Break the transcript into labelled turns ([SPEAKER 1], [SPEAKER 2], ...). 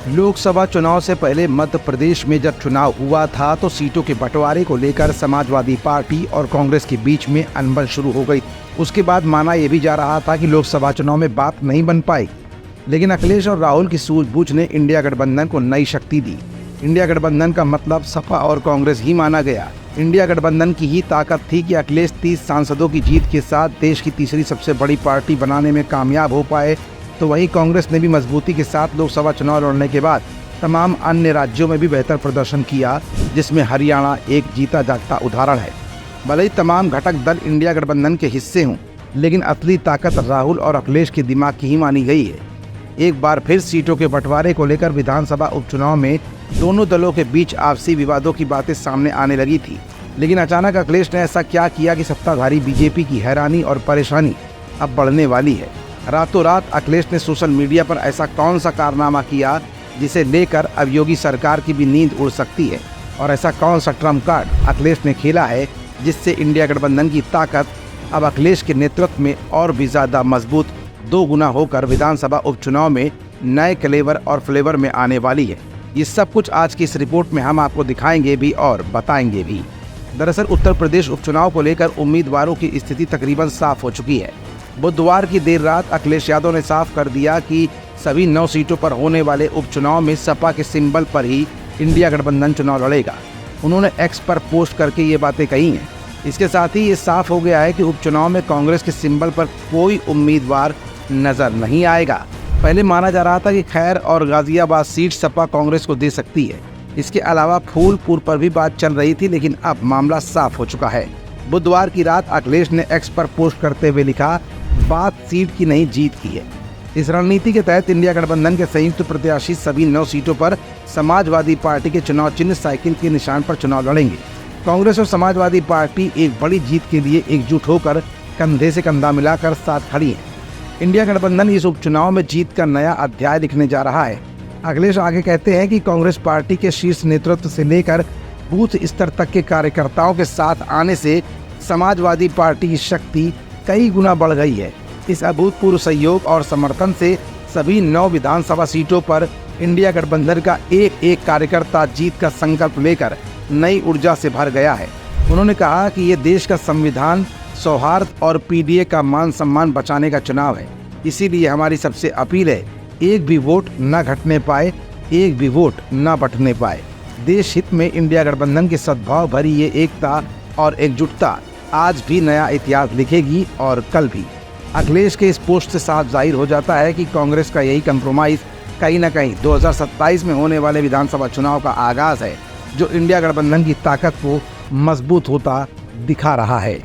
[SPEAKER 1] लोकसभा चुनाव से पहले मध्य प्रदेश में जब चुनाव हुआ था तो सीटों के बंटवारे को लेकर समाजवादी पार्टी और कांग्रेस के बीच में अनबन शुरू हो गई। उसके बाद माना यह भी जा रहा था कि लोकसभा चुनाव में बात नहीं बन पाई, लेकिन अखिलेश और राहुल की सूझबूझ ने इंडिया गठबंधन को नई शक्ति दी। इंडिया गठबंधन का मतलब सपा और कांग्रेस ही माना गया। इंडिया गठबंधन की ही ताकत थी कि अखिलेश 30 सांसदों की जीत के साथ देश की तीसरी सबसे बड़ी पार्टी बनाने में कामयाब हो पाए, तो वहीं कांग्रेस ने भी मजबूती के साथ लोकसभा चुनाव लड़ने के बाद तमाम अन्य राज्यों में भी बेहतर प्रदर्शन किया, जिसमें हरियाणा एक जीता जागता उदाहरण है। भले ही तमाम घटक दल इंडिया गठबंधन के हिस्से हों, लेकिन असली ताकत राहुल और अखिलेश के दिमाग की ही मानी गई है। एक बार फिर सीटों के बंटवारे को लेकर विधानसभा उपचुनाव में दोनों दलों के बीच आपसी विवादों की बातें सामने आने लगी थी, लेकिन अचानक अखिलेश ने ऐसा क्या किया कि सत्ताधारी बीजेपी की हैरानी और परेशानी अब बढ़ने वाली है। रातों रात अखिलेश ने सोशल मीडिया पर ऐसा कौन सा कारनामा किया जिसे लेकर अब योगी सरकार की भी नींद उड़ सकती है, और ऐसा कौन सा ट्रम्प कार्ड अखिलेश ने खेला है जिससे इंडिया गठबंधन की ताकत अब अखिलेश के नेतृत्व में और भी ज़्यादा मजबूत दोगुना होकर विधानसभा उपचुनाव में नए क्लेवर और फ्लेवर में आने वाली है। ये सब कुछ आज की इस रिपोर्ट में हम आपको दिखाएंगे भी और बताएंगे भी। दरअसल उत्तर प्रदेश उपचुनाव को लेकर उम्मीदवारों की स्थिति तकरीबन साफ हो चुकी है। बुधवार की देर रात अखिलेश यादव ने साफ कर दिया कि सभी 9 सीटों पर होने वाले उपचुनाव में सपा के सिंबल पर ही इंडिया गठबंधन चुनाव लड़ेगा। उन्होंने एक्स पर पोस्ट करके ये बातें कही हैं। इसके साथ ही ये साफ हो गया है कि उपचुनाव में कांग्रेस के सिंबल पर कोई उम्मीदवार नजर नहीं आएगा। पहले माना जा रहा था कि खैर और गाजियाबाद सीट सपा कांग्रेस को दे सकती है। इसके अलावा फूलपुर पर भी बात चल रही थी, लेकिन अब मामला साफ हो चुका है। बुधवार की रात अखिलेश ने एक्स पर पोस्ट करते हुए लिखा, बात सीट की नहीं जीत की है। इस रणनीति के तहत इंडिया गठबंधन के संयुक्त प्रत्याशी सभी 9 सीटों पर समाजवादी पार्टी के चुनाव चिन्ह साइकिल के निशान पर चुनाव लड़ेंगे। कांग्रेस और समाजवादी पार्टी एक बड़ी जीत के लिए एकजुट होकर कंधे से कंधा मिलाकर साथ खड़ी है। इंडिया गठबंधन इस उपचुनाव में जीत का नया अध्याय लिखने जा रहा है। अखिलेश आगे कहते हैं कि कांग्रेस पार्टी के शीर्ष नेतृत्व से लेकर बूथ स्तर तक के कार्यकर्ताओं के साथ आने से समाजवादी पार्टी की शक्ति कई गुना बढ़ गई है। इस अभूतपूर्व सहयोग और समर्थन से सभी 9 विधानसभा सीटों पर इंडिया गठबंधन का एक एक कार्यकर्ता जीत का संकल्प लेकर नई ऊर्जा से भर गया है। उन्होंने कहा कि ये देश का संविधान, सौहार्द और पीडीए का मान सम्मान बचाने का चुनाव है। इसीलिए हमारी सबसे अपील है, एक भी वोट न घटने पाए, एक भी वोट न बंटने पाए। देश हित में इंडिया गठबंधन की सद्भाव भरी ये एकता और एकजुटता आज भी नया इतिहास लिखेगी और कल भी। अखिलेश के इस पोस्ट से साफ जाहिर हो जाता है कि कांग्रेस का यही कंप्रोमाइज कहीं न कहीं 2027 में होने वाले विधानसभा चुनाव का आगाज है, जो इंडिया गठबंधन की ताकत को मजबूत होता दिखा रहा है।